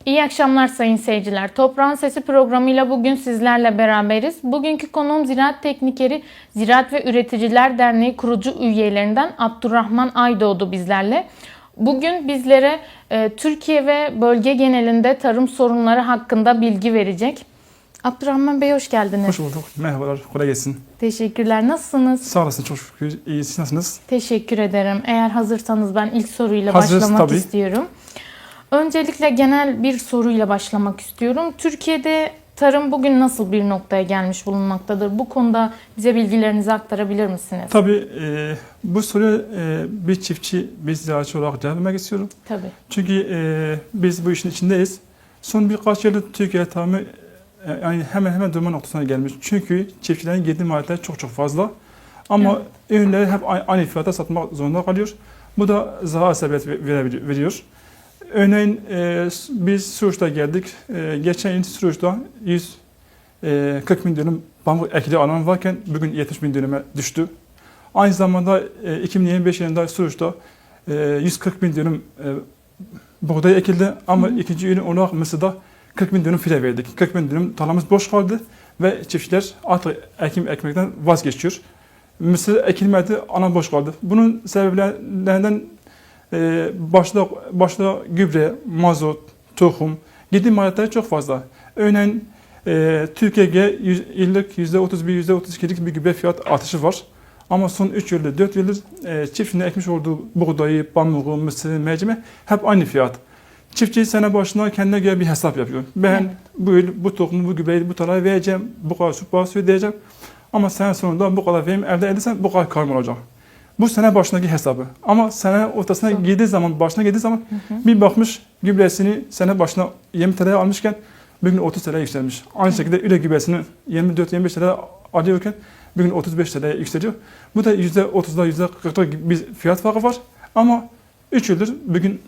İyi akşamlar sayın seyirciler. Toprağın Sesi programıyla bugün sizlerle beraberiz. Bugünkü konuğum Ziraat Teknikeri Ziraat ve Üreticiler Derneği kurucu üyelerinden Abdurrahman Aydoğdu bizlerle. Bugün bizlere Türkiye ve bölge genelinde tarım sorunları hakkında bilgi verecek. Abdurrahman Bey hoş geldiniz. Hoş bulduk. Merhabalar. Kolay gelsin. Teşekkürler. Nasılsınız? Sağ olasın. Çok şükür. İyi. Siz nasılsınız? Teşekkür ederim. Eğer hazırsanız ben ilk soruyla Hazırız, başlamak tabii. istiyorum. Öncelikle genel bir soruyla başlamak istiyorum. Türkiye'de tarım bugün nasıl bir noktaya gelmiş bulunmaktadır? Bu konuda bize bilgilerinizi aktarabilir misiniz? Tabii bu soruya bir çiftçi, bir ziraatçı olarak cevap vermek istiyorum. Tabii. Çünkü biz bu işin içindeyiz. Son birkaç yıldır Türkiye tarımı yani hemen durma noktasına gelmiş. Çünkü çiftçilerin girdiği maliyetler çok fazla. Ama ürünleri hep aynı fiyata satmak zorunda kalıyor. Bu da zarar sebebiyet veriyor. Örneğin biz Suruç'ta geldik. Geçen yıl Suruç'ta 140 bin dönüm pamuk ekili alan varken bugün 70 bin dönüme düştü. Aynı zamanda 2025 yılında Suruç'ta 140 bin dönüm buğday ekildi ama ikinci ürün olarak Mısır'da 40 bin dönüm fide verdik. 40 bin dönüm tarlamız boş kaldı ve çiftçiler artık ekmekten vazgeçiyor. Mısır ekilmedi, alan boş kaldı. Bunun sebeplerinden başta gübre, mazot, tohum, girdi maliyetleri çok fazla. Örneğin Türkiye'ye yıllık %31, %32'lik bir gübre fiyat artışı var. Ama son 3 yıldır, 4 yıldır çiftçinin ekmiş olduğu buğdayı, pamuğu, mısırı, mercimek hep aynı fiyat. Çiftçi sene başına kendine göre bir hesap yapıyor. Ben bu yıl bu tohumu, bu gübreyi bu tarlaya vereceğim, bu kadar su parası ödeyeceğim. Ama sene sonunda bu kadar verim elde edersem bu kadar karım olacak. Bu sene başındaki hesabı. Ama sene ortasına girdiği zaman, bir bakmış gübresini sene başına 20 TL'ye almışken bugün 30 TL'ye yükselmiş. Aynı şekilde üre gübresini 24-25 TL'ye alıyorken bugün 35 TL'ye yükseliyor. Bu da %30'da %40'da bir fiyat farkı var. Ama 3 yıldır bugün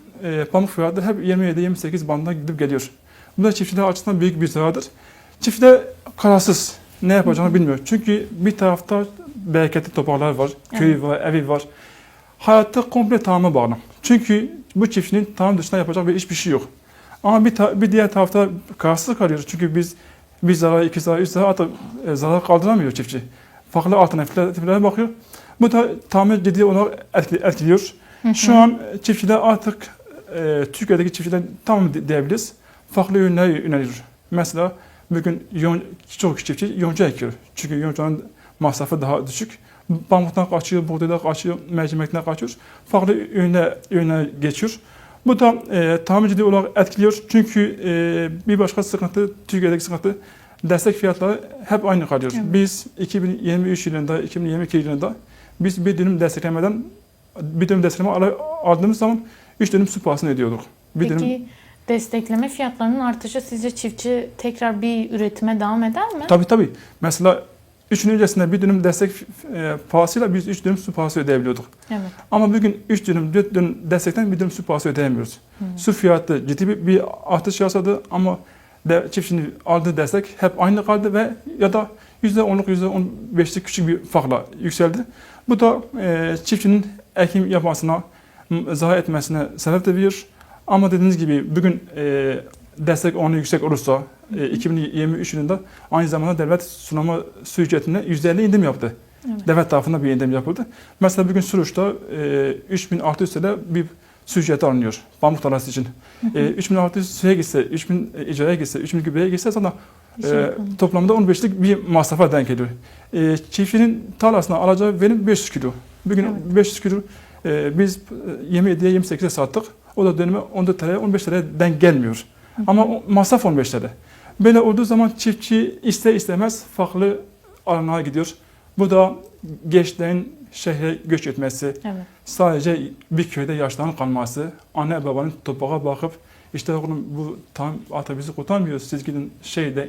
pamuk fiyatı hep 27-28 bandına gidip geliyor. Bu da çiftçiler açısından büyük bir zarardır. Çiftçiler kararsız, ne yapacağını bilmiyor. Çünkü bir tarafta bereketli topraklar var, köyü var, evi var. Hayatta komple tarıma bağlı. Çünkü bu çiftçinin tarım dışında yapacak hiçbir şey yok. Ama bir diğer tarafta kararsız kalıyor. Çünkü biz bir zarar, iki zarar, üç zarar artık zarar kaldıramıyor çiftçi. Farklı alternatiflere bakıyor. Bu da tarımı ciddi olarak etkiliyor. Şu an çiftçiler artık Türkiye'deki çiftçiler tamam diyebiliriz. Farklı ürünlere yöneliyor. Mesela bugün çok çiftçi yonca ekiyor. Çünkü yoncanın masrafı daha düşük. Pamuktan kaçıyor, buğdaydan kaçıyor, mercimekten kaçıyor. Farklı ürüne geçiyor. Bu da tarım ciddi olarak etkiliyor. Çünkü bir başka sıkıntı, Türkiye'deki sıkıntı destek fiyatları hep aynı kalıyor. Evet. Biz 2023 yılında, 2022 yılında biz bir dönüm destekleme aldığımız zaman 3 dönüm su parasını ödüyorduk. Peki destekleme fiyatlarının artışı sizce çiftçi tekrar bir üretime devam eder mi? Tabii. Mesela 3 yıl öncesinde bir dönüm destek parasıyla biz 3 dönüm su parası ödeyebiliyorduk. Evet. Ama bugün 3 dönüm, 4 dönüm destekten bir dönüm su parası ödeyemiyoruz. Su fiyatı ciddi bir artış yaşadı ama çiftçinin aldığı destek hep aynı kaldı ve ya da %10'luk, %15'lik küçük bir farkla yükseldi. Bu da çiftçinin ekim yapmasına, zarar etmesine sebep de veriyor. Ama dediğiniz gibi bugün destek oranı yüksek olursa 2023 yılında aynı zamanda devlet sulama su ücretine %50 indirim yaptı. Evet. Devlet tarafından bir indirim yapıldı. Mesela bugün Suruç'ta 3600 TL bir su ücreti alınıyor pamuk tarlası için. 3600 suya gitse, 3000 icareye gitse, 3000 gübreye gitse sana toplamda 15'lik bir masrafa denk geliyor. Çiftçinin tarlasına alacağı verim 500 kilo. Bugün 500 kilo biz 27'ye 28'e sattık. O da döneme 14 TL, 15 TL denk gelmiyor. Ama masraf 15 TL. Böyle olduğu zaman çiftçi ister istemez farklı alanlara gidiyor. Bu da gençlerin şehre göç etmesi, sadece bir köyde yaşlıların kalması, anne babanın toprağa bakıp işte oğlum bu tam artık bizi kurtarmıyor, siz gidin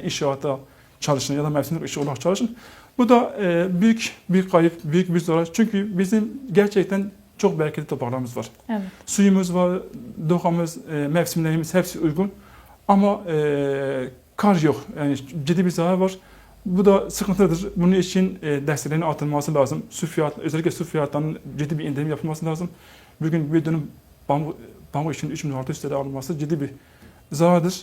inşaatta çalışın ya da mevsimlik işi olarak çalışın. Bu da büyük bir kayıp, büyük bir zarar. Çünkü bizim gerçekten çok bereketli topraklarımız var. Evet. Suyumuz var, doğamız, mevsimlerimiz hepsi uygun. Ama kar yok. Yani ciddi bir zarar var. Bu da sıkıntıdır. Bunun için desteklerin artırılması lazım. Özellikle su fiyatlarının ciddi bir indirim yapılması lazım. Bugün bir dönüm pamuk için 3.600 TL alınması ciddi bir zarardır.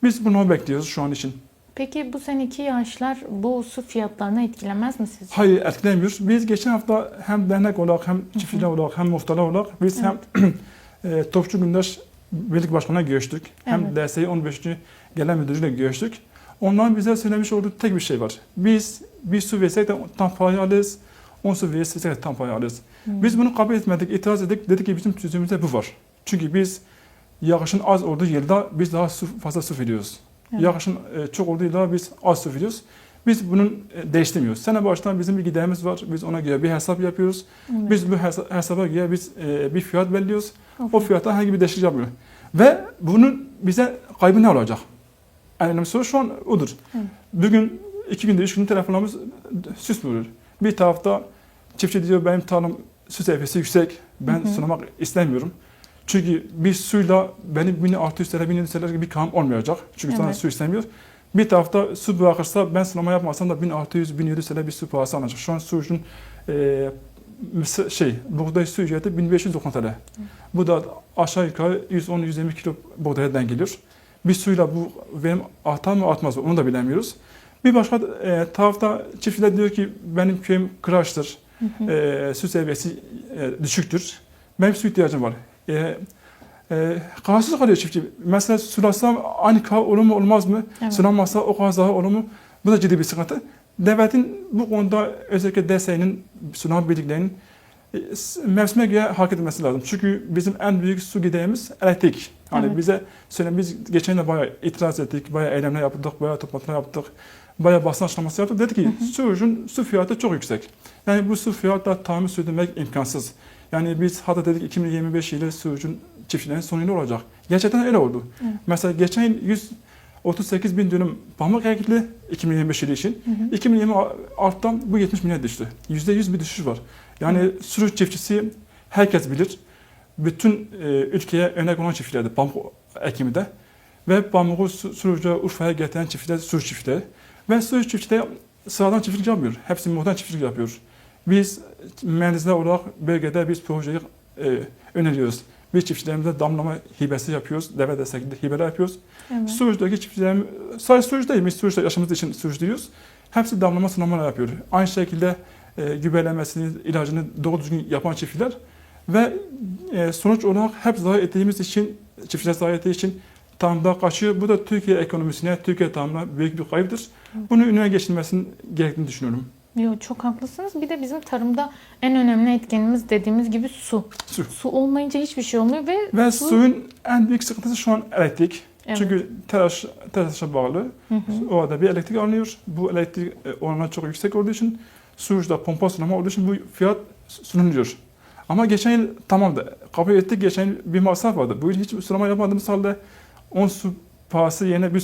Biz bunu bekliyoruz şu an için. Peki bu seneki yağışlar bu su fiyatlarını etkilemez mi sizce? Hayır, etkilemiyor. Biz geçen hafta hem dernek olarak hem çiftçiler olarak hem muhtarlar olarak biz hem Topçu Gündaş Birlik Başkanı'na görüştük. Hem DSİ 15. Genel Müdürü'yle görüştük. Onların bize söylemiş olduğu tek bir şey var. Biz bir su versek de tam parayı alırız. 10 su versek de tam parayı alırız. Biz bunu kabul etmedik, itiraz ettik. Dedik ki bizim çözümümüzde bu var. Çünkü biz yağışın az olduğu yılda biz daha fazla su veriyoruz. Evet. Yağışın çok olduğu yılda biz az su veriyoruz. Biz bunun değiştirmiyoruz. Sene baştan bizim bir giderimiz var. Biz ona göre bir hesap yapıyoruz. Evet. Biz bu hesaba göre biz bir fiyat belirliyoruz. Okay. O fiyata herhangi bir değişiklik yapmıyoruz. Ve bunun bize kaybı ne olacak? En önemli soru şu an odur. Evet. Bugün 2 günde 3 günde telefonlarımız süs vuruyor. Bir tarafta çiftçi diyor benim tarlam su seviyesi yüksek. Ben sunamak istemiyorum. Çünkü bir suyla benim 1600 TL, 1700 TL gibi bir kanım olmayacak. Çünkü sana su istemiyor. Bir tarafta su bırakırsa ben sulama yapmasam da 1600-1700 TL bir su parası alacak. Şu an su için buğday su ücreti 1590 TL. Bu da aşağı yukarı 110-120 kilo buğdaya denk geliyor. Bir suyla bu verim artar mı artmaz mı onu da bilemiyoruz. Bir başka tarafta çiftçiler diyor ki benim köyüm kıraçtır, su seviyesi düşüktür. Benim su ihtiyacım var. Kararsız kalıyor çiftçi. Mesela sulasam aynı kadar olur mu olmaz mı? Evet. Sulanmazsa o kadar zarar olur mu? Bu da ciddi bir sıkıntı. Devletin bu konuda özellikle DSİ'nin, sulama birliklerinin mevsime göre hareket etmesi lazım. Çünkü bizim en büyük su giderimiz elektrik. Hani bize biz geçen yıl bayağı itiraz ettik, bayağı eylemler yaptık, bayağı toplantılar yaptık, bayağı basın açıklaması yaptık. Dedik ki su fiyatı çok yüksek. Yani bu su fiyatla tahammül sürdürmek imkansız. Yani biz hatta dedik 2025 yılı Suruç'un çiftçilerin sonu ne olacak? Gerçekten öyle oldu. Mesela geçen yıl 138 bin dönüm pamuk ekildi 2025 yılı için. 2026'dan bu 70 bine düştü. %100 bir düşüş var. Yani Suruç çiftçisi herkes bilir. Bütün ülkeye örnek olan çiftçilerdi pamuk ekimi de. Ve pamuğu Suruç'a, Urfa'ya getiren çiftçiler Suruç çiftçileri. Ve Suruç çiftçileri sıradan çiftçilik yapmıyor. Hepsi muhtemelen çiftçilik yapıyor. Biz mühendisler olarak bölgede biz projeyi öneriyoruz. Biz çiftçilerimize damlama hibesi yapıyoruz. Devlet destekli hibeler yapıyoruz. Evet. Suruç'taki çiftçilerimiz, sadece Suruç değil, biz Suruç'ta yaşamımız için Suruç diyoruz. Hepsi damlama sınamalar yapıyor. Aynı şekilde gübrelemesini, ilacını doğru düzgün yapan çiftçiler. Ve sonuç olarak hep zarar ettiğimiz için, çiftçiler zarar ettiği için tarımda kaçıyor. Bu da Türkiye ekonomisine, Türkiye tarımına büyük bir kayıptır. Bunun önüne geçilmesinin gerektiğini düşünüyorum. Yok, çok haklısınız. Bir de bizim tarımda en önemli etkenimiz dediğimiz gibi su. Su olmayınca hiçbir şey olmuyor ve suyun en büyük sıkıntısı şu an elektrik. Evet. Çünkü TERAŞ'a bağlı. Orada bir elektrik alınıyor. Bu elektrik oranı çok yüksek olduğu için Suruç'ta pompa sulama olduğu için bu fiyat sunuluyor. Ama geçen yıl tamamdı. Kabul ettik. Geçen yıl bir masraf vardı. Bu yıl hiç sulama yapmadığımız halde 10 su parası yerine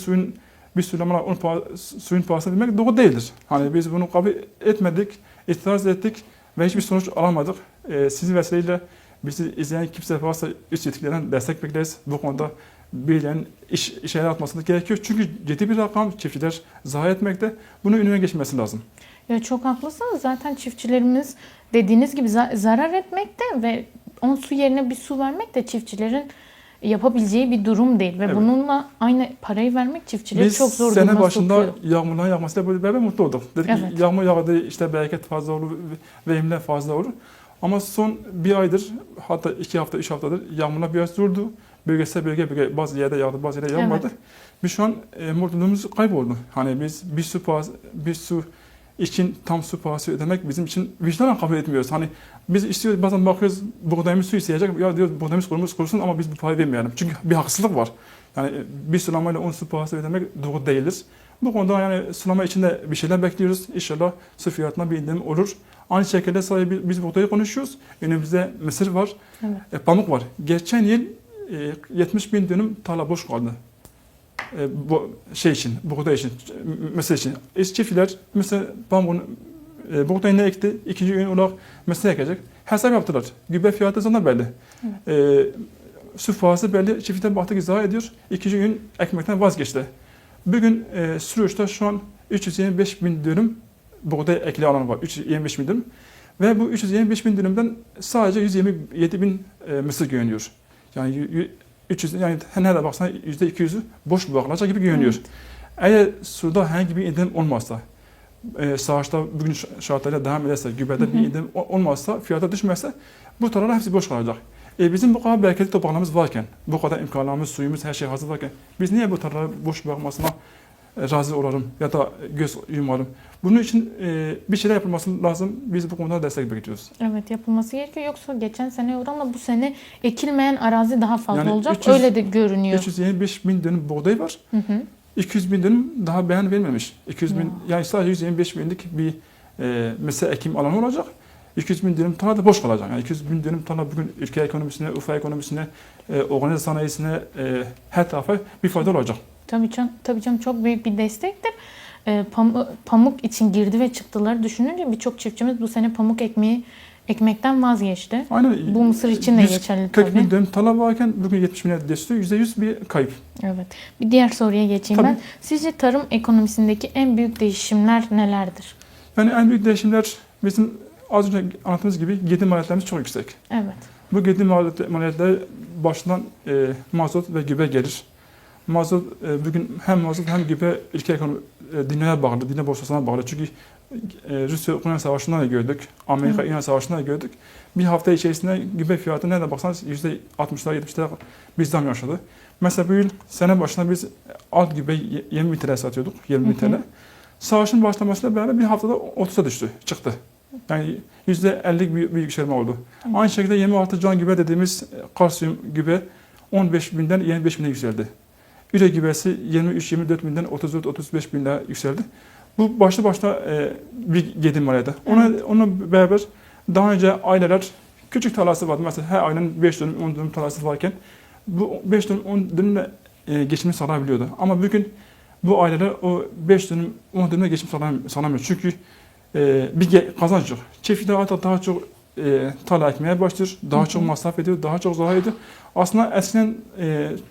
bir sulama suyun parasını vermek doğru değildir. Hani biz bunu kabul etmedik, itiraz ettik ve hiçbir sonuç alamadık. Sizin vesileyle bizi izleyen kimse varsa üst yetkililerden destek bekleriz. Bu konuda birilerinin işe atmasını gerekiyor. Çünkü ciddi bir rakam çiftçiler zarar etmekte. Bunun önüne geçmesi lazım. Ya çok haklısınız. Zaten çiftçilerimiz dediğiniz gibi zarar etmekte ve 10 su yerine bir su vermek de çiftçilerin yapabileceği bir durum değil. Ve bununla aynı parayı vermek çiftçileri çok zor duruma sokuyor. Biz sene başında yağmurların yağmasıyla böyle beraber mutlu olduk. Dedik ki yağmur yağdı, işte bereket fazla olur, verimler fazla olur. Ama son bir aydır, hatta 2 hafta, 3 haftadır yağmurlar biraz durdu. Bölge bazı yerde yağdı, bazı yerde yağmadı. Biz şu an mutluluğumuz kayboldu. Hani biz bir su için tam su parası ödemek bizim için vicdanen kabul etmiyoruz. Hani biz istiyoruz, bazen bakıyoruz buğdayımız su isteyecek. Ya diyoruz buğdayımız kurusun ama biz bu parayı vermeyelim. Çünkü bir haksızlık var. Yani bir sulamayla 10 su parası ödemek doğru değildir. Bu konuda yani sulama için de bir şeyler bekliyoruz. İnşallah su fiyatına bir indirim olur. Aynı şekilde sadece biz buğdayı konuşuyoruz. Önümüzde mısır var, pamuk var. Geçen yıl 70 bin dönüm tarla boş kaldı. Buğday için, mısır için. Çiftçiler mesela pamuğun buğdayını ekti, ikinci ürün olarak mısır ekecek. Hesap yaptılar. Gübre fiyatı zaten belli. Su parası belli. Çiftçiler baktık zarar ediyor. İkinci ürün ekmekten vazgeçti. Bugün Suruç'ta şu an 325 bin dönüm buğday ekili alanı var. 325 bin dönüm. Ve bu 325 bin dönümden sadece 127 bin mısır görünüyor. Yani 300, yani nerede baksan %200'ü boş bırakılacak gibi görünüyor. Eğer suda herhangi bir indirim olmazsa, savaşta bugün şartlarıyla devam ederse, gübrede bir indirim olmazsa, fiyata düşmezse bu tarlalar hepsi boş kalacak. Bizim bu kadar bereketli topraklarımız varken, bu kadar imkanlarımız, suyumuz, her şey hazır varken biz niye bu tarlaları boş bırakmasına razı olalım ya da göz yumalım? Bunun için bir şeyler yapılması lazım. Biz bu konuda destek bekliyoruz. Evet, yapılması gerekiyor. Yoksa geçen sene oranla bu sene ekilmeyen arazi daha fazla Yani olacak. 300 Öyle de görünüyor. 325 bin dönüm buğday var. 200 bin dönüm daha beyan verilmemiş. 200 bin, yani sadece 125 binlik bir mesela ekim alanı olacak. 200 bin dönüm tarla da boş kalacak. Yani 200 bin dönüm tarla bugün ülke ekonomisine, Urfa ekonomisine, organize sanayisine, her tarafa bir fayda olacak. Tabii canım, çok büyük bir destektir. Pamuk için girdi ve çıktıları düşününce birçok çiftçimiz bu sene pamuk ekmekten vazgeçti. Aynen. Bu mısır için de geçerli 40 bin tabii. dönüm tarla varken bugün 70 bin düştü. %100 bir kayıp. Evet. Bir diğer soruya geçeyim Tabii. ben. Sizce tarım ekonomisindeki en büyük değişimler nelerdir? Yani en büyük değişimler bizim az önce anlattığımız gibi girdi maliyetlerimiz çok yüksek. Evet. Bu girdi maliyetler başından mazot ve gübre gelir. Mazot bugün hem mazot hem gübre ülke ekonomi dünyaya bağlı, dünya borsasına bağlı. Çünkü Rusya-Ukrayna savaşından da gördük, Amerika-İran savaşından da gördük. Bir hafta içerisinde gübre fiyatı nerede baksanız %60'lar, %70'ler bir zam yaşadı. Mesela bu yıl sene başında biz alt gübre 20 bin TL satıyorduk, 20 bin TL. Savaşın başlamasıyla beraber bir haftada 30'a düştü, çıktı. Yani %50'lik bir yükselme oldu. Aynı şekilde 26 can gübre dediğimiz kalsiyum gübre 15 binden 25 bine yükseldi. Üre gübresi 23-24 binden 34-35 binlere yükseldi. Bu başlı başına bir girdi maliyeti. Onunla beraber daha önce aileler küçük tarlası vardı. Mesela her ailenin 5 dönüm 10 dönüm tarlası varken bu 5 dönüm 10 dönümle geçimini sağlayabiliyordu. Ama bugün bu aileler o 5 dönüm 10 dönümle geçim sağlamıyor. Çünkü bir kazanç yok. Çiftçiler artık daha çok tarla ekmeye başlıyor. Daha çok masraf ediyor, daha çok zarar ediyor. Aslında eskiden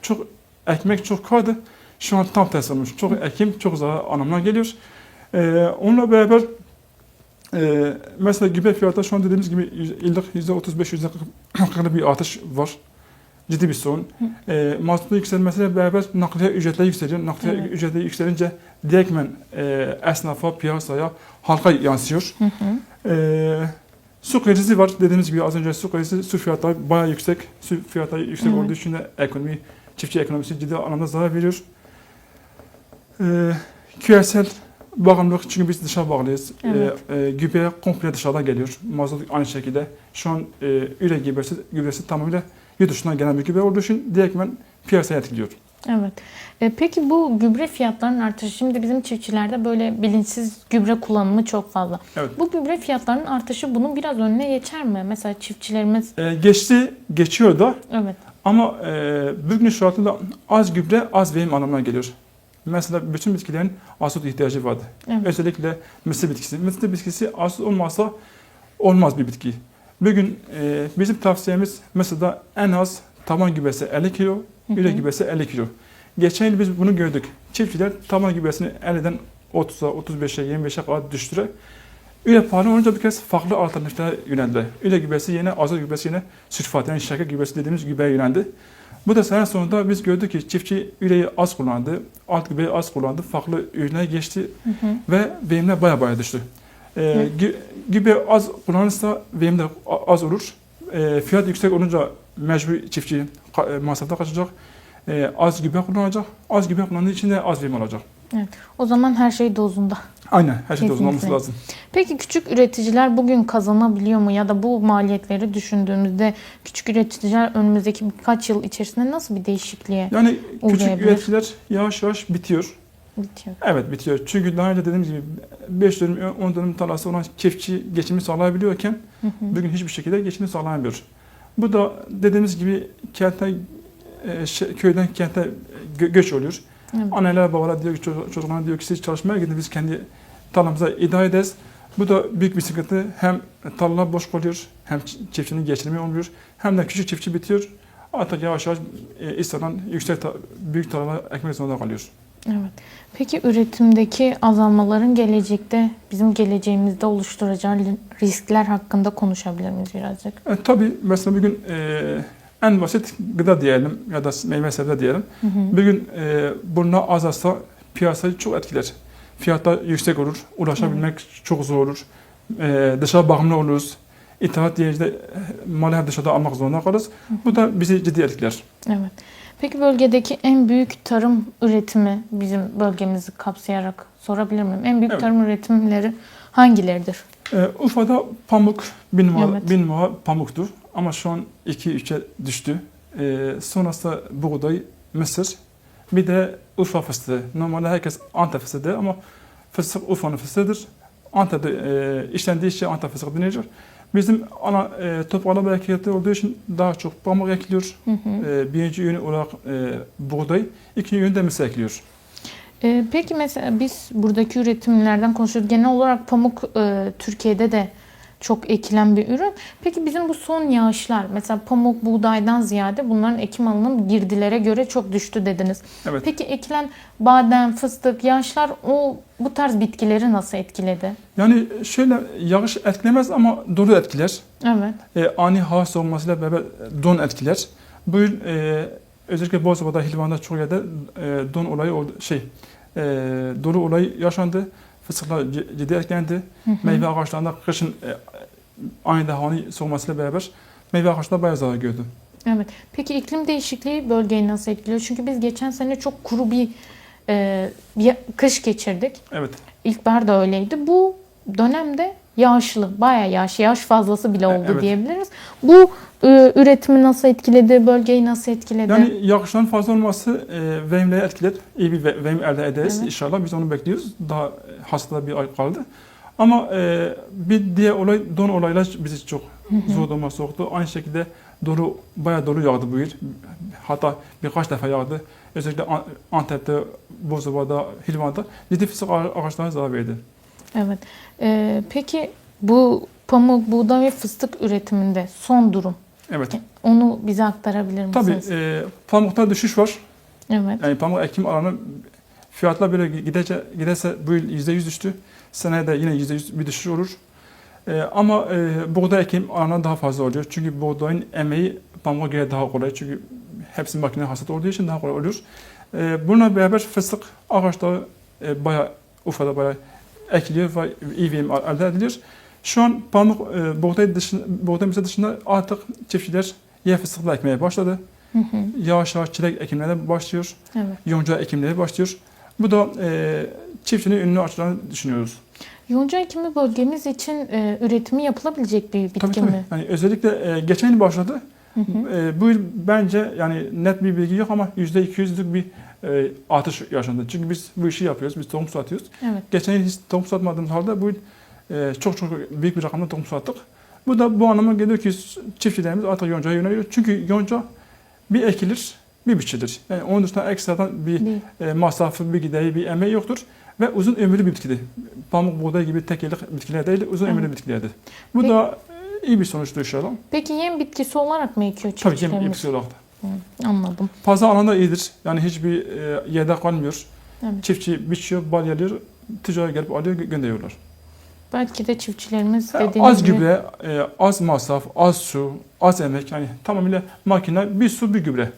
çok ekmek çok kardı. Şu an tam tersi olmuş. Çok ekim, çok zarar anlamına geliyor. Onunla beraber mesela gübre fiyatı şu an dediğimiz gibi yıllık %35-%40'lık bir artış var. Ciddi bir sorun. Mazotun yükselmesiyle beraber nakliye ücretleri yükseliyor. Nakliye ücretleri yükselince direktmen esnafa, piyasaya, halka yansıyor. Su kredisi var. Dediğimiz gibi az önce su kredisi, su fiyatları bayağı yüksek. Su fiyatları yüksek olduğu için de çiftçi ekonomisi ciddi anlamda zarar veriyor. Küresel bağımlılık, çünkü biz dışa bağlıyız. Gübre komple dışarıdan geliyor. Mazot aynı şekilde. Şu an üre gübresi tamamıyla yurt dışından gelen bir gübre olduğu için direktmen piyasaya etkiliyor. Evet. Peki bu gübre fiyatlarının artışı, şimdi bizim çiftçilerde böyle bilinçsiz gübre kullanımı çok fazla. Evet. Bu gübre fiyatlarının artışı bunun biraz önüne geçer mi? Mesela çiftçilerimiz... Geçiyor da. Evet. Ama bugün şartında az gübre, az verim anlamına geliyor. Mesela bütün bitkilerin azot ihtiyacı vardı. Evet. Özellikle mısır bitkisi. Mısır bitkisi azot olmazsa olmaz bir bitki. Bugün bizim tavsiyemiz mesela en az taban gübresi 50 kilo, üre gübresi 50 kilo. Geçen yıl biz bunu gördük. Çiftçiler taban gübresini 50'den 30'a, 35'e, 25'e kadar düştüre. Üre pahalı olunca bir kez farklı alternatiflere yöneldi. Üre gübresi yine, azot gübresi yine sülfat, yani şeker gübresi dediğimiz gübreye yöneldi. Bu da sene sonunda biz gördük ki çiftçi üreyi az kullandı, alt gübreyi az kullandı, farklı ürüne geçti ve verimler baya düştü. Gübre az kullanırsa verim de az olur. Fiyat yüksek olunca mecbur çiftçi masrafta kaçacak. Az gübre kullanacak. Az gübre kullandığı için de az verim olacak. Evet. O zaman her şey dozunda. Aynen, her şey dozunda olması Kesinlikle. lazım. Peki küçük üreticiler bugün kazanabiliyor mu? Ya da bu maliyetleri düşündüğümüzde küçük üreticiler önümüzdeki birkaç yıl içerisinde nasıl bir değişikliğe Yani küçük uğrayabilir? üreticiler yavaş yavaş bitiyor. Bitiyor. Evet, bitiyor. Çünkü daha önce dediğimiz gibi 5 dönüm, 10 dönüm tarlası olan çiftçi geçimi sağlayabiliyorken bugün hiçbir şekilde geçimi sağlayamıyor. Bu da dediğimiz gibi köyden kente göç oluyor. Evet. Anneler babalar diyor ki çocuklarına diyor ki siz çalışmaya gidin, biz kendi tarlamıza idare ederiz. Bu da büyük bir sıkıntı. Hem tarlalar boş kalıyor, hem çiftçinin geçirimi olmuyor, hem de küçük çiftçi bitiyor. Artık yavaş yavaş istenen büyük tarlalar ekmek zorunda kalıyor. Evet. Peki üretimdeki azalmaların gelecekte bizim geleceğimizde oluşturacağı riskler hakkında konuşabilir miyiz birazcık? Tabii mesela bugün en basit gıda diyelim ya da meyve sebze diyelim. Bugün bununla azalsa piyasayı çok etkiler. Fiyatlar yüksek olur, ulaşabilmek çok zor olur. Dışa bağımlı oluruz. İthalat diyece malı hep dışarıda almak zorunda kalırız. Bu da bizi ciddi etkiler. Evet. Peki bölgedeki en büyük tarım üretimi bizim bölgemizi kapsayarak sorabilir miyim? En büyük Evet. tarım üretimleri hangileridir? Urfa'da pamuk, bin Evet. numara pamuktur. Ama şu an 2-3'e düştü. Sonrasında buğday, mısır, bir de Urfa fıstığı. Normalde herkes Antep fıstığı der ama fıstık Urfa'nın fıstığıdır. Antep'te işlendiği için Antep fıstığı deniyor. Bizim ana toprağla bereketli olduğu için daha çok pamuk ekiliyor. Birinci ürün olarak buğday, ikinci ürün de mısır ekiliyor. Peki mesela biz buradaki üretimlerden konuşuyoruz. Genel olarak pamuk Türkiye'de de çok ekilen bir ürün. Peki bizim bu son yağışlar mesela pamuk, buğdaydan ziyade bunların ekim alanı girdilere göre çok düştü dediniz. Evet. Peki ekilen badem, fıstık, yağışlar bu tarz bitkileri nasıl etkiledi? Yani şöyle yağış etkilemez ama dolu etkiler. Evet. Ani hava soğumasıyla beraber don etkiler. Bu yıl özellikle Bozova'da, Hilvan'da çok yerde don olayı oldu, dolu olayı yaşandı. Fıstıklar ciddi etkilendi. Meyve ağaçlarında kışın aniden havanın soğumasıyla beraber meyve ağaçları bayağı zarar gördü. Evet. Peki iklim değişikliği bölgeyi nasıl etkiliyor? Çünkü biz geçen sene çok kuru bir kış geçirdik. Evet. İlkbahar da öyleydi. Bu dönemde yağışlı, bayağı yağış fazlası bile oldu Evet. diyebiliriz. Bu üretimi nasıl etkiledi, bölgeyi nasıl etkiledi? Yani yağışların fazla olması verimleri etkiler. İyi bir verim elde ederiz Evet. inşallah. Biz onu bekliyoruz. Daha hastada bir ay kaldı. Ama bir diğer olay don olaylar bizi çok zor duruma soktu. Aynı şekilde bayağı dolu yağdı bu yıl. Hatta birkaç defa yağdı. Özellikle Antep'te, Bozova'da, Hilvan'da ciddi fıstık ağaçlarına zarar verdi. Evet. Peki bu pamuk, buğday ve fıstık üretiminde son durum. Evet. Onu bize aktarabilir Tabii misiniz? pamukta düşüş var. Evet. Yani pamuk ekim alanı fiyatlar böyle giderse bu yıl %100 düştü. Seneye de yine %100 bir düşüş olur. Ama buğday ekim alanı daha fazla oluyor. Çünkü buğdayın emeği pamuğa göre daha kolay. Çünkü hepsi makine hasat olduğu için daha kolay oluyor. Bununla beraber fıstık ağaçları Urfa'da bayağı ekiliyor ve iyi verim elde ediliyor. Şu an pamuk, buğday dışında artık çiftçiler yer fıstıkla ekmeye başladı. Yavaş yavaş çilek ekimlerine başlıyor. Evet. Yonca ekimleri başlıyor. Bu da çiftçinin önünü açacağını düşünüyoruz. Yonca ekimi bölgemiz için üretimi yapılabilecek bir bitki Tabii. mi? Yani özellikle geçen yıl başladı. Bu yıl bence yani net bir bilgi yok ama %200'lük bir artış yaşandı. Çünkü biz bu işi yapıyoruz, biz tohum satıyoruz. Evet. Geçen yıl hiç tohum satmadığımız halde bu yıl çok büyük bir rakamda tohum sattık. Bu da bu anlama geliyor ki çiftçilerimiz artık yoncaya yöneliyor. Çünkü yonca bir ekilir, bir biçilir. Yani onun dışında ekstradan bir masrafı, bir gideri, bir emeği yoktur. Ve uzun ömürlü bir bitkidir. Pamuk, buğday gibi tek yıllık bitkiler değil, uzun ömürlü bitkilerdir. Bu da iyi bir sonuçtur inşallah. Peki yem bitkisi olarak mı ekiyor Tabii ki çiftçilerimiz? bitkisi olarak da. Anladım. Fazla alanda iyidir. Yani hiçbir yerde kalmıyor. Evet. Çiftçi biçiyor, balyalıyor, tüccar gelip alıyor, gönderiyorlar. Belki de çiftçilerimiz dediğiniz Az gibi gübre, az masraf, az su, az emek. Yani tamamıyla makine, bir su, bir gübre.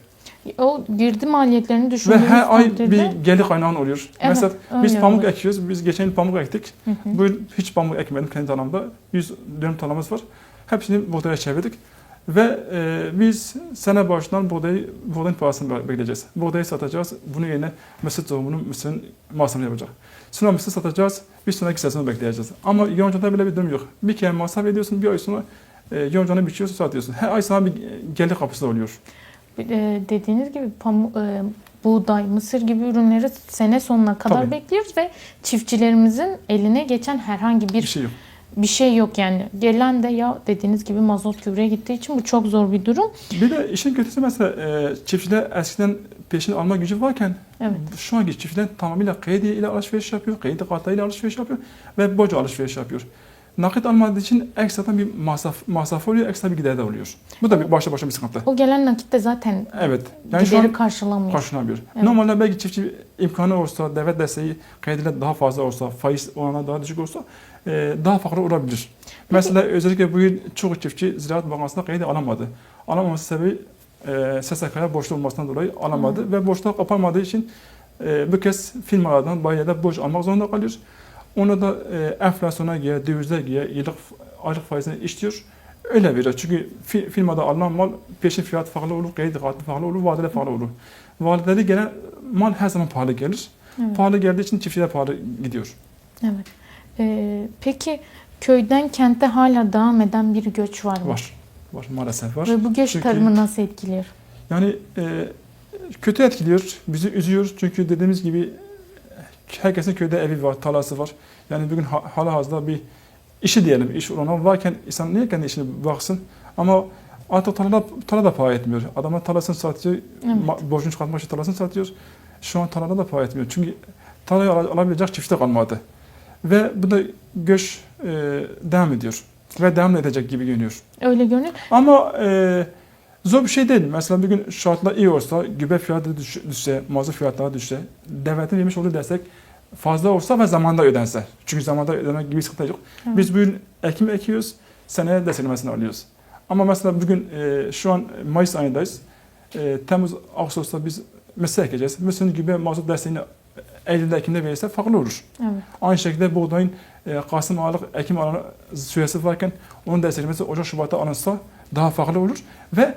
o girdi maliyetlerini Ve düşündüğümüz her ay takdirde bir gelir kaynağın oluyor. Evet, Mesela öyle biz pamuk oluyor. ekiyoruz. Biz geçen yıl pamuk ektik. Bu yıl hiç pamuk ekmedim kendi tarlamda. 100 dönüm tarlamız var. Hepsini buğdaya çevirdik. Ve biz sene başından buğdayın parasını bekleyeceğiz. Buğdayı satacağız. Bunun yerine mısır tohumunu, mısırın masrafını yapacak. Sonra mısır satacağız. Bir sonraki sezonu bekleyeceğiz. Ama yoncada bile bir durum yok. Bir kere masraf ediyorsun, bir ay sonra yoncanı biçiyorsun, satıyorsun. Her ay sana bir gelir kapısı oluyor. Dediğiniz gibi buğday, mısır gibi ürünleri sene sonuna kadar Tabii. bekliyoruz ve çiftçilerimizin eline geçen herhangi Bir şey yok. bir şey yok yani. Gelen de ya dediğiniz gibi mazot gübreye gittiği için bu çok zor bir durum. Bir de işin kötüsü mesela çiftçiler eskiden peşin alma gücü varken Evet. şu anki çiftçiler tamamıyla kredi ile alışveriş yapıyor, kredi kartlarıyla alışveriş yapıyor ve borç alışveriş yapıyor. Nakit almadığı için ekstradan bir masraf oluyor, ekstra bir gider de oluyor. Bu da başta bir sıkıntı. O gelen nakit de zaten Evet. Yani şu gideri an karşılamıyor. karşılanamıyor. Evet. Normalde belki çiftçi imkanı olsa, devlet desteği krediler daha fazla olsa, faiz oranı daha düşük olsa daha farklı olabilir. Mesela özellikle bu yıl çok çiftçi Ziraat Bankası'nda kredi alamadı. Alamaması sebebi SSK'ya borçlu olmasından dolayı alamadı ve borçlar kapanmadığı için bu kez firmalardan bayilerden borç almak zorunda kalıyor. Onu da enflasyona göre, dövizler göre yıllık aylık faizini işliyor. Öyle veriyor. Çünkü firmada alınan mal peşin fiyat farklı olur, kredi kartı farklı olur, vadeli farklı olur. Vadeli gelen mal her zaman pahalı gelir. Evet. Pahalı geldiği için çiftçiler pahalı gidiyor. Evet. Peki köyden kente hala devam eden bir göç var mı? Var maalesef var. Ve bu göç Çünkü tarımı nasıl etkiliyor? yani kötü etkiliyor, bizi üzüyor. Çünkü dediğimiz gibi herkesin köyde evi var, tarlası var. Yani bugün halihazırda bir işi diyelim, iş olana varken insan niye kendi işine baksın? Ama artık tarla da para etmiyor. Adamlar tarlasını satıyor, Evet. borcunu çıkartmak için tarlasını satıyor. Şu an tarlada da para etmiyor. Çünkü tarlayı alabilecek çiftçi kalmadı. Ve bu da göç devam ediyor. Ve devam edecek gibi görünüyor. Öyle görünüyor. Ama zor bir şey değil. Mesela bir gün şartlar iyi olsa, gübre fiyatı düşse, mazot fiyatları düşse, devletin vermiş olduğu destek fazla olsa ve zamanda ödense. Çünkü zamanda ödemek gibi sıkıntı yok. Evet. Biz bugün ekim ekiyoruz, seneye desteklemesini alıyoruz. Ama mesela bugün şu an Mayıs ayındayız. Temmuz, Ağustos'ta biz mesele ekeceğiz. Mesela gübre mazot desteğini Eylül'de, Ekim'de verirse farklı olur. Evet. Aynı şekilde buğdayın Kasım aylık, Ekim aylık süresi varken onun desteklemesi Ocak, Şubat'ta alınsa daha farklı olur ve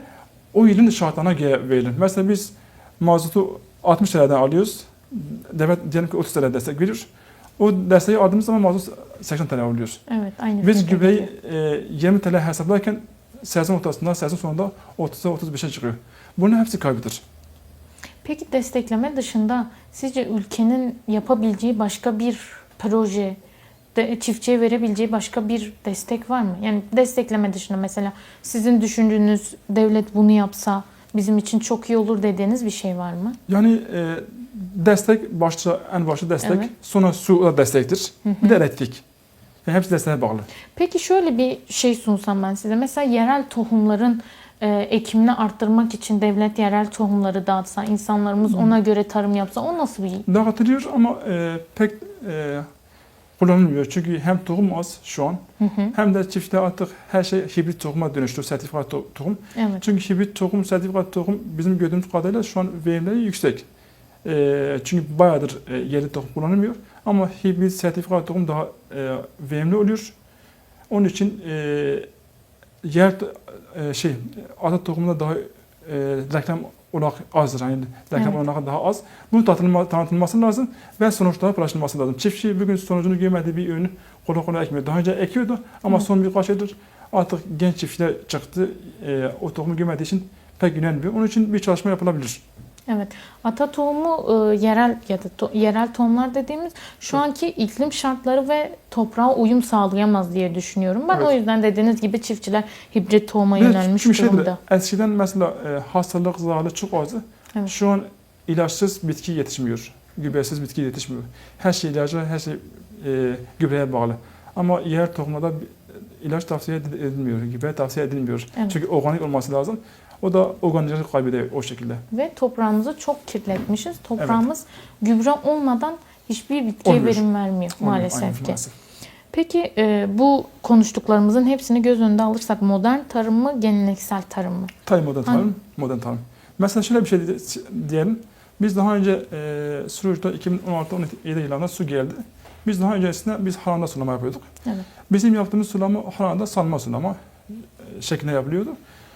o yılın şartlarına göre verilir. Mesela biz mazotu 60 liradan alıyoruz. Devlet diyelim ki 30 lira destek verir. O desteği aldığımız zaman mazot 80 TL oluyor. Evet, aynı Biz fiyata gübreyi geliyor. 20 TL hesaplarken sezon ortasında, sezon sonunda 30'a 35'e çıkıyor. Bunun hepsi kaybıdır. Peki destekleme dışında sizce ülkenin yapabileceği başka bir proje, çiftçiye verebileceği başka bir destek var mı? Yani destekleme dışında mesela sizin düşündüğünüz devlet bunu yapsa bizim için çok iyi olur dediğiniz bir şey var mı? Yani destek en başta destek, Evet. sonra su da destektir. Bir de elektrik. Yani hepsi desteğe bağlı. Peki şöyle bir şey sunsam ben size. Mesela yerel tohumların ekimini arttırmak için devlet yerel tohumları dağıtsa, insanlarımız ona göre tarım yapsa o nasıl bir... Dağıtılıyor ama pek kullanılmıyor. Çünkü hem tohum az şu an hem de çiftçiler artık her şey hibrit tohuma dönüştü, sertifikalı tohum. Evet. Çünkü hibrit tohum, sertifikalı tohum bizim gördüğümüz kadarıyla şu an verimleri yüksek. Çünkü bayağıdır yerli tohum kullanılmıyor. Ama hibrit, sertifikalı tohum daha verimli oluyor. Onun için yer ata tohumunda daha reklam olarak azdır. Yani reklam Evet. olarak daha az. Bunun tanıtılması lazım ve sonuçları paylaşılması lazım. Çiftçi bugün sonucunu görmediği bir ürünü kolay kolay ekmiyor. Daha önce ekiyordu ama Evet. son birkaç yıldır artık genç çiftçiler çıktı. O tohumu görmediği için pek güvenmiyor. Onun için bir çalışma yapılabilir. Evet. Ata tohumu yerel ya da yerel tohumlar dediğimiz şu anki iklim şartları ve toprağa uyum sağlayamaz diye düşünüyorum. Ben Evet. o yüzden dediğiniz gibi çiftçiler hibrit tohuma Evet, yönelmiş çünkü durumda. eskiden mesela hastalık, zararlı çok azdı. Evet. Şu an ilaçsız bitki yetişmiyor. Gübresiz bitki yetişmiyor. Her şey ilaca, her şey gübreye bağlı. Ama yer tohumda ilaç tavsiye edilmiyor, gübre tavsiye edilmiyor. Evet. Çünkü organik olması lazım. O da organikleri kaybediyor o şekilde. Ve toprağımızı çok kirletmişiz. Toprağımız gübre olmadan hiçbir bitkiye Olmuyor. verim vermiyor maalesef Aynen, ki. maalesef. Peki bu konuştuklarımızın hepsini göz önünde alırsak modern tarım mı, geleneksel tarım mı? Tabii modern Hangi? tarım, modern tarım. Mesela şöyle bir şey diyelim. Biz daha önce Suruç'ta 2016-17 yıllarında su geldi. Biz daha öncesinde haranda sulama yapıyorduk. Evet. Bizim yaptığımız sulama haranda salma sulama şeklinde yapılıyordu.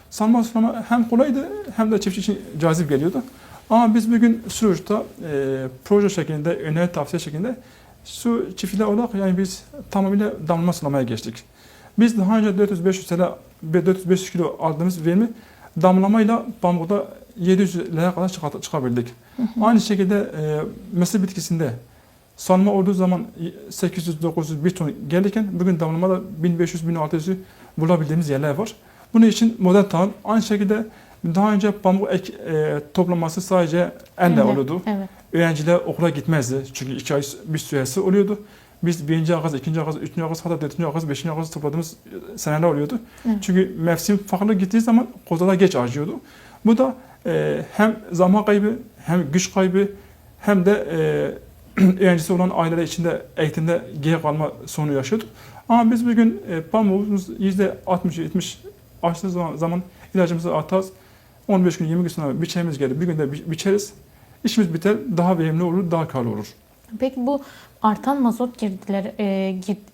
Salma sulama hem kolaydı hem de çiftçi için cazip geliyordu. Ama biz bugün Suruç'ta proje şeklinde, öneri tavsiye şeklinde su çiftçiler olarak yani biz tamamıyla damlama sulamaya geçtik. Biz daha önce 400-500 kilo aldığımız verimi damlamayla pamukta 700 liraya kadar çıkabildik. Aynı şekilde mısır bitkisinde salma olduğu zaman 800-900 bir ton gelirken bugün damlamada 1500-1600'ü bulabildiğimiz yerler var. Bunun için modern tarım aynı şekilde daha önce pamuk toplaması sadece elle oluyordu. Evet. Öğrenciler okula gitmezdi çünkü 2 ay bir süresi oluyordu. Biz 1. ağız, 2. ağız, 3. ağız, hatta 4. ağız, 5. ağız topladığımız seneler oluyordu. Evet. Çünkü mevsim farklı gittiği zaman kozalar geç harcıyordu. Bu da hem zaman kaybı, hem güç kaybı, hem de öğrencisi olan aileler içinde eğitimde geri kalma sorunu yaşıyorduk. Ama biz bugün pamuğumuz %60-70 açtığı zaman ilacımızı atarız 15 gün 20 gün sonra biçeceğimiz gelir. Bir günde biçeriz. İşimiz biter. Daha verimli olur. Daha karlı olur. Peki bu artan mazot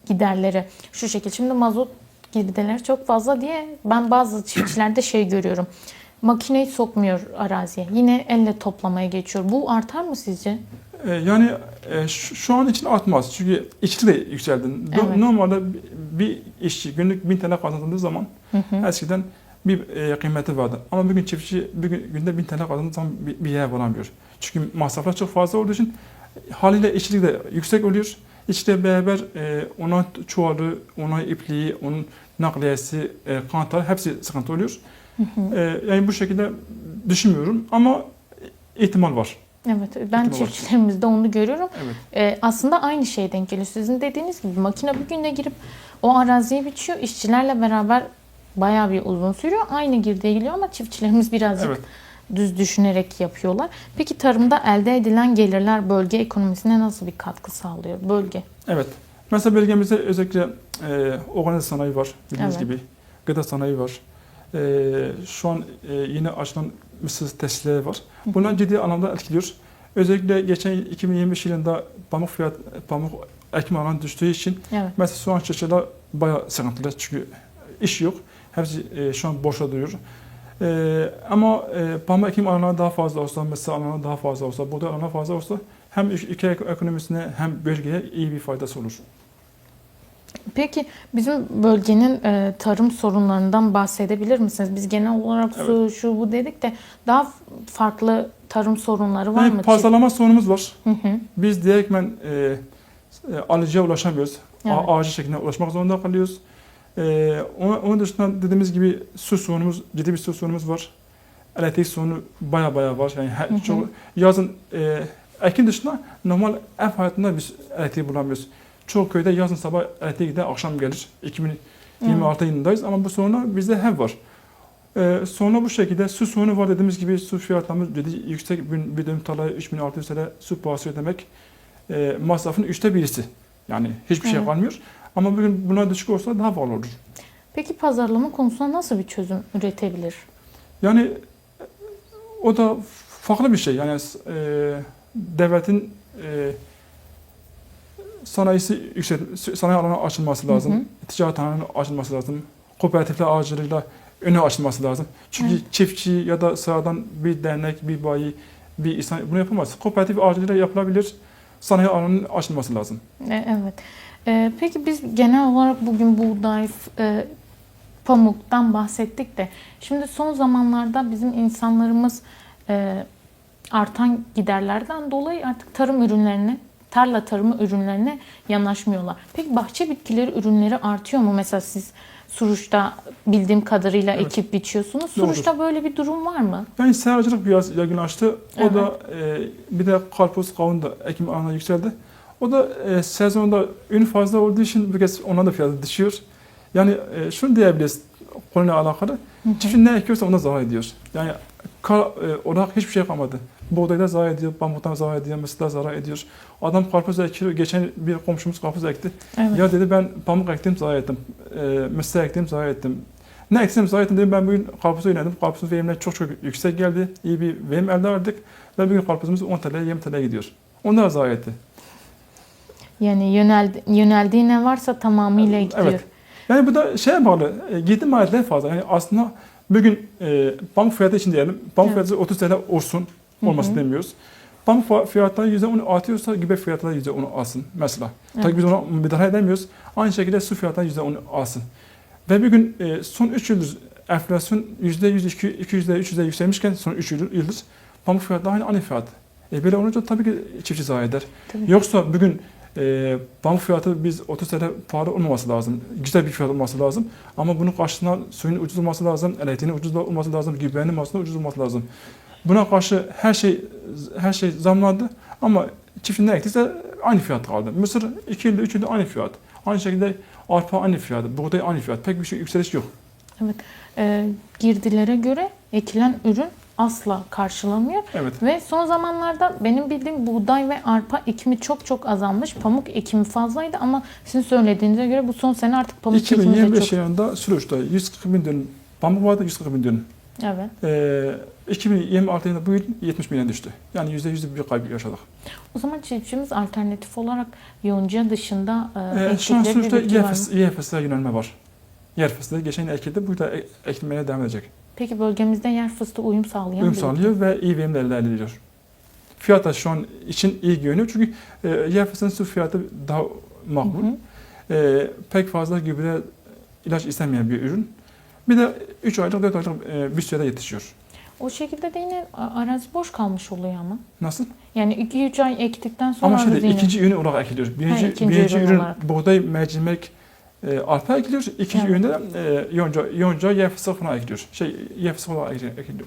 giderleri şu şekilde. Şimdi mazot girdileri çok fazla diye ben bazı çiftçilerde şey görüyorum. Makineyi sokmuyor araziye. Yine elle toplamaya geçiyor. Bu artar mı sizce? Yani şu an için artmaz. Çünkü işçi de yükseldi. Evet. Normalde bir işçi günlük 1000 TL kazandığı zaman eskiden bir kıymeti vardı. Ama bugün çiftçi günde 1000 TL kazandığı zaman bir yer bulamıyor. Çünkü masraflar çok fazla olduğu için haliyle işçilik de yüksek oluyor. İşçiyle beraber ona çuvalı, ona ipliği, onun nakliyesi, kantar hepsi sıkıntı oluyor. Yani bu şekilde düşünmüyorum ama ihtimal var. Evet, ben çiftçilerimizde onu görüyorum. Evet. Aslında aynı şeye denk geliyor. Sizin dediğiniz gibi makine bir günde girip o araziye biçiyor. İşçilerle beraber bayağı bir uzun sürüyor. Aynı girdiye geliyor ama çiftçilerimiz birazcık Evet. düz düşünerek yapıyorlar. Peki tarımda elde edilen gelirler bölge ekonomisine nasıl bir katkı sağlıyor? Bölge. Evet. Mesela bölgemizde özellikle organize sanayi var bildiğiniz Evet. gibi. Gıda sanayi var. Şu an yine açılan mısır tesisleri var. Bunlar ciddi anlamda etkiliyor. Özellikle geçen 2025 yılında pamuk ekim alanı düştüğü için Evet. mesela soğan çiftçiler bayağı sıkıntılı çünkü iş yok. Hepsi şu an boşa duruyor. Ama pamuk ekim alanları daha fazla olsa, mısır alanları daha fazla olsa, buğday alanları fazla olsa hem ülke ekonomisine hem bölgeye iyi bir faydası olur. Peki bizim bölgenin tarım sorunlarından bahsedebilir misiniz? Biz genel olarak su, şu bu dedik de daha farklı tarım sorunları var Yani mı? pazarlama sorunumuz var. Hı hı. Biz direktmen alıcıya ulaşamıyoruz. Evet. Acil şekilde ulaşmak zorunda kalıyoruz. Onun dışında dediğimiz gibi su sorunumuz, ciddi bir su sorunumuz var. Elektrik sorunu baya var. Yani çok yazın ekin dışında normal ev hayatında biz elektriği bulamıyoruz. Çoğu köyde yazın sabah elektriği gider, akşam gelir. 2026 yılındayız ama bu sorunlar bizde hep var. Sonra bu şekilde su sorunu var dediğimiz gibi su fiyatlarımız yüksek. Bir dönüm tarlaya 3600 TL su parası ödemek masrafın 1/3'isi. Yani hiçbir şey kalmıyor. Ama bugün buna düşük olsa daha pahalı olur. Peki pazarlama konusunda nasıl bir çözüm üretebilir? Yani o da farklı bir şey. Yani devletin sanayi alanı açılması lazım. Ticaret alanı açılması lazım. Kooperatifler aracılığıyla öne açılması lazım. Çünkü çiftçi ya da sıradan bir dernek, bir bayi, bir insan bunu yapamaz. Kooperatif aracılığıyla yapılabilir. Sanayi alanının açılması lazım. Evet. Peki biz genel olarak bugün buğday, pamuktan bahsettik de şimdi son zamanlarda bizim insanlarımız artan giderlerden dolayı artık tarla tarımı ürünlerine yanaşmıyorlar. Peki bahçe bitkileri ürünleri artıyor mu? Mesela siz Suruç'ta bildiğim kadarıyla ekip biçiyorsunuz. Suruç'ta böyle bir durum var mı? Yani seracılık biraz yaygınlaştı. Evet. O da bir de karpuz, kavun da ekim alanına yükseldi. O da sezonda ürün fazla olduğu için bir kez ona da fiyatı düşüyor. Yani şunu diyebiliriz konuyla alakalı. Çiftçi ne ekiyorsa ona zarar ediyor. Yani olarak hiçbir şey kalmadı. Buğdayda zarar ediyor, pamuktan zarar ediyor, mısırda zarar ediyor. Adam karpuz ekiyor. Geçen bir komşumuz karpuz ekti. Evet. Ya dedi ben pamuk ektim zarar ettim. Mısır ektim zarar ettim. Ne eksem zarar ettim dedim ben bugün karpuzu yöneldim. Karpuzun verimleri çok yüksek geldi. İyi bir verim elde ettik. Ve bugün karpuzumuz 10 TL, 20 TL gidiyor. Onlar zarar etti. Yani yöneldiği ne varsa tamamıyla gidiyor. Evet. Yani bu da şeye bağlı. Girdi maliyetler fazla. Yani aslında bugün pamuk fiyatı için diyelim. Pamuk fiyatı 30 TL olsun. Olmasını demiyoruz. Pamuk fiyatları %10 artıyorsa gübre fiyatları %10 alsın mesela. Tabii biz ona müdahale edemiyoruz. Aynı şekilde su fiyatları %10 alsın. Ve bugün son 3 yıldır enflasyon %100, 200'de, 300'de yükselmişken son 3 yıldır pamuk fiyatları aynı fiyat. Böyle olunca tabii ki çiftçi zarar eder. Tabii. Yoksa bugün pamuk fiyatı biz 30 TL pahalı olmaması lazım. Güzel bir fiyat olması lazım. Ama bunun karşısında suyun ucuz olması lazım, elektriğinin ucuz olması lazım, gübrenin aslında ucuz olması lazım. Buna karşı her şey zamlandı ama çiftçi ne ektiyse aynı fiyat kaldı. Mısır 2 yılda 3 yılda aynı fiyat. Aynı şekilde arpa aynı fiyat, buğday aynı fiyat. Pek bir şey yükseliş yok. Evet. Girdilere göre ekilen ürün asla karşılamıyor. Evet. Ve son zamanlarda benim bildiğim buğday ve arpa ekimi çok azalmış. Pamuk ekimi fazlaydı ama sizin söylediğinize göre bu son sene artık pamuk ekimi de 2025 çok. yılında Suruç'ta 140 bin dönüm pamuk vardı, 140 bin dönüm. Evet. 2026 yılında bu yıl 70 bine düştü. Yani %100 bir kaybı yaşadık. O zaman çiftçimiz alternatif olarak yonca dışında Şu an ektikleri bir sonuçta bitki var mı? yer fıstığa yönelme var. Yer fıstığı geçen yıl ekildi, bu da ekilmeye devam edecek. Peki bölgemizde yer fıstığı uyum sağlayan Uyum bir bitki. sağlıyor ve iyi verimler elde ediliyor. Fiyat da şu an için iyi görünüyor çünkü yer fıstığının su fiyatı daha makbul. Pek fazla gübre, ilaç istemeyen bir ürün. Bir de 3 aylık, 4 aylık bir sürede yetişiyor. O şekilde de yine arazi boş kalmış oluyor ama. Nasıl? Yani 2-3 ay ektikten sonra Ama arazi yine- ikinci ürün olarak ekiliyor. ikinci Birinci ürün ürün olarak. buğday, mercimek, arpa ekiliyor. İkinci Evet. üründe yonca, yer fıstığı falan ekiliyor. Yer fıstığı olarak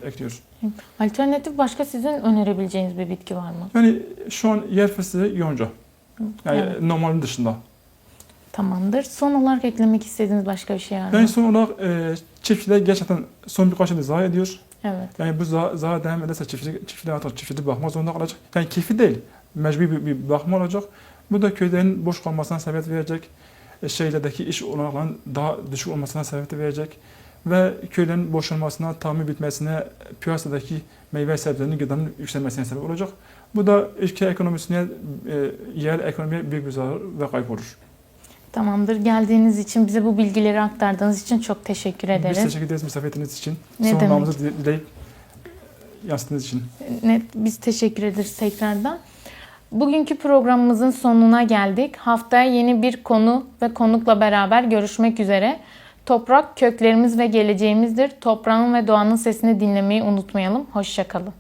ekiliyor. Alternatif başka sizin önerebileceğiniz bir bitki var mı? Yani şu an yer fıstığı yonca. Yani Evet. normalin dışında. Tamamdır. Son olarak eklemek istediğiniz başka bir şey var mı? Yani son olarak çiftçiler gerçekten son birkaç yılda zayi ediyor. Evet. Yani bu zayi devam ederse çiftçiler artık çiftçilik bakmak zorunda kalacak. Yani keyfi değil, mecburi bir bakma olacak. Bu da köylerin boş kalmasına sebep verecek. Şehirlerdeki iş olanaklarının daha düşük olmasına sebep verecek. Ve köylerin boşalmasına, tahammül bitmesine, piyasadaki meyve sebzelerinin gıdanın yükselmesine sebep olacak. Bu da ülke ekonomisine, yerel ekonomiye büyük bir zarar ve kayıp olur. Tamamdır. Geldiğiniz için, bize bu bilgileri aktardığınız için çok teşekkür ederiz. Biz teşekkür ederiz misafir ettiğiniz için. Ne Sorunlarımızı dileyip yansıttığınız için. Biz teşekkür ederiz tekrardan. Bugünkü programımızın sonuna geldik. Haftaya yeni bir konu ve konukla beraber görüşmek üzere. Toprak köklerimiz ve geleceğimizdir. Toprağın ve doğanın sesini dinlemeyi unutmayalım. Hoşça kalın.